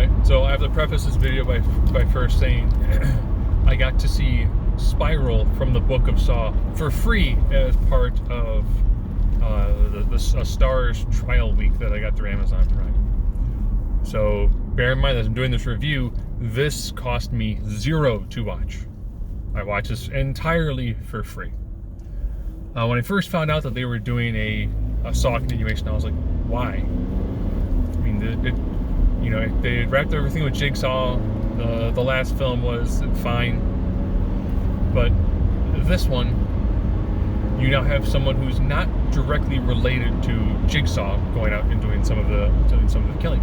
Alright, so I have to preface this video by first saying I got to see Spiral from the Book of Saw for free as part of the Starz trial week that I got through Amazon Prime. So bear in mind, as I'm doing this review, this cost me $0 to watch. I watched this entirely for free. When I first found out that they were doing a Saw continuation, I was like, why? I mean, they had wrapped everything with Jigsaw. The last film was fine, but this one, you now have someone who's not directly related to Jigsaw going out and doing some of the killing.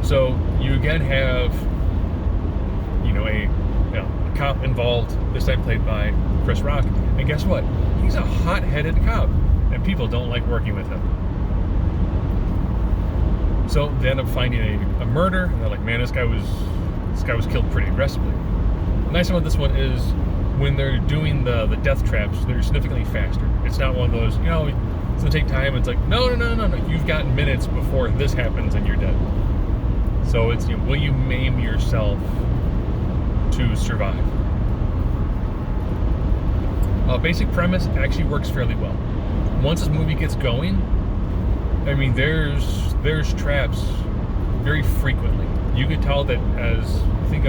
So you again have a cop involved, this time played by Chris Rock, and guess what? He's a hot-headed cop, and people don't like working with him. So they end up finding a murder, and they're like, man, this guy was killed pretty aggressively. The nice thing about this one is when they're doing the death traps, they're significantly faster. It's not one of those, it's gonna take time. It's like, no, you've got minutes before this happens and you're dead. So it's, will you maim yourself to survive? Basic premise actually works fairly well. Once this movie gets going, I mean, there's traps very frequently. You could tell that, as I think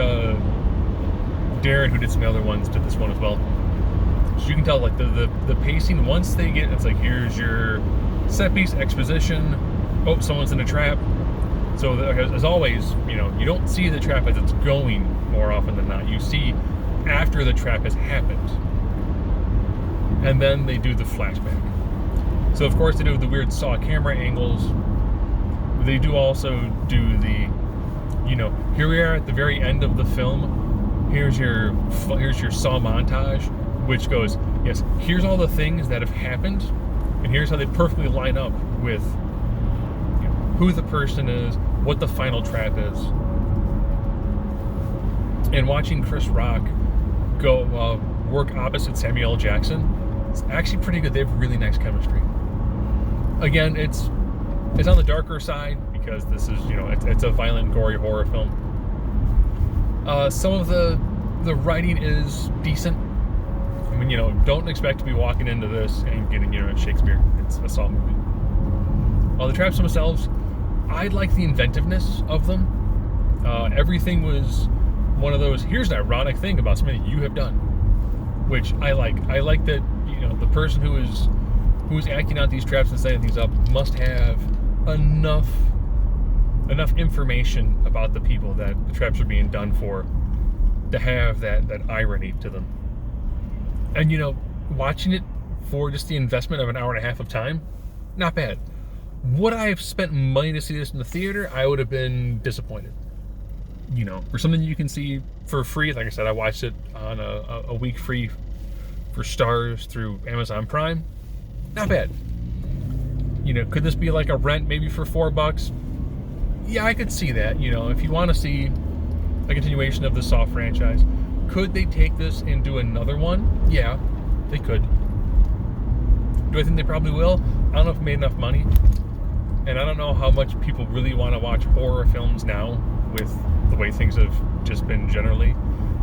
Darren, who did some other ones, did this one as well. So you can tell, like, the pacing, once they get, it's like, here's your set piece, exposition, oh, someone's in a trap. So as always, you don't see the trap as it's going more often than not. You see after the trap has happened. And then they do the flashback. So of course they do the weird Saw camera angles. They do also do the, here we are at the very end of the film. Here's your Saw montage, which goes, yes, here's all the things that have happened, and here's how they perfectly line up with who the person is, what the final trap is. And watching Chris Rock go work opposite Samuel L. Jackson, it's actually pretty good. They have really nice chemistry. Again, it's on the darker side because this is, it's a violent, gory horror film. Some of the writing is decent. I mean, don't expect to be walking into this and getting, Shakespeare. It's a Saw movie. The traps themselves, I like the inventiveness of them. Everything was one of those, here's an ironic thing about something you have done, which I like. I like that, the person who is acting out these traps and setting these up must have enough information about the people that the traps are being done for to have that irony to them. And watching it for just the investment of an hour and a half of time, not bad. Would I have spent money to see this in the theater? I would have been disappointed. For something you can see for free, like I said, I watched it on a week free for Starz through Amazon Prime. Not bad. Could this be like a rent maybe for $4? Yeah, I could see that. If you want to see a continuation of the Saw franchise, could they take this and do another one? Yeah, they could. Do I think they probably will? I don't know if it made enough money. And I don't know how much people really want to watch horror films now with the way things have just been generally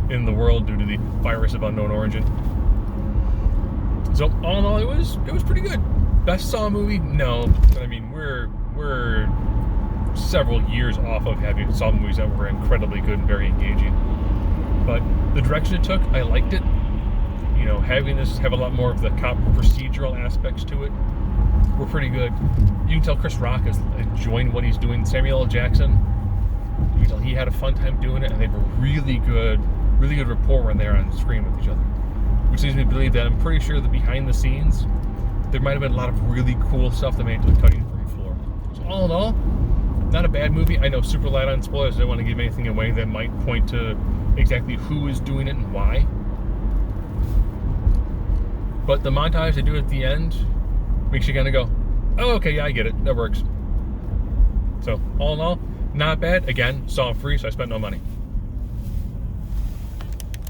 in the world due to the virus of unknown origin. So all in all, it was pretty good. Best Saw movie? No. But I mean, we're several years off of having Saw movies that were incredibly good and very engaging. But the direction it took, I liked it. Having this have a lot more of the cop procedural aspects to it were pretty good. You can tell Chris Rock is enjoying what he's doing. Samuel L. Jackson, you can tell he had a fun time doing it, and they have a really good rapport when they're on screen with each other. Which leads me to believe that I'm pretty sure that behind the scenes, there might have been a lot of really cool stuff that made it to the cutting room floor. So all in all, not a bad movie. I know super light on spoilers. I don't want to give anything away that might point to exactly who is doing it and why. But the montage they do at the end makes you kind of go, oh, okay, yeah, I get it. That works. So all in all, not bad. Again, Saw free, so I spent no money.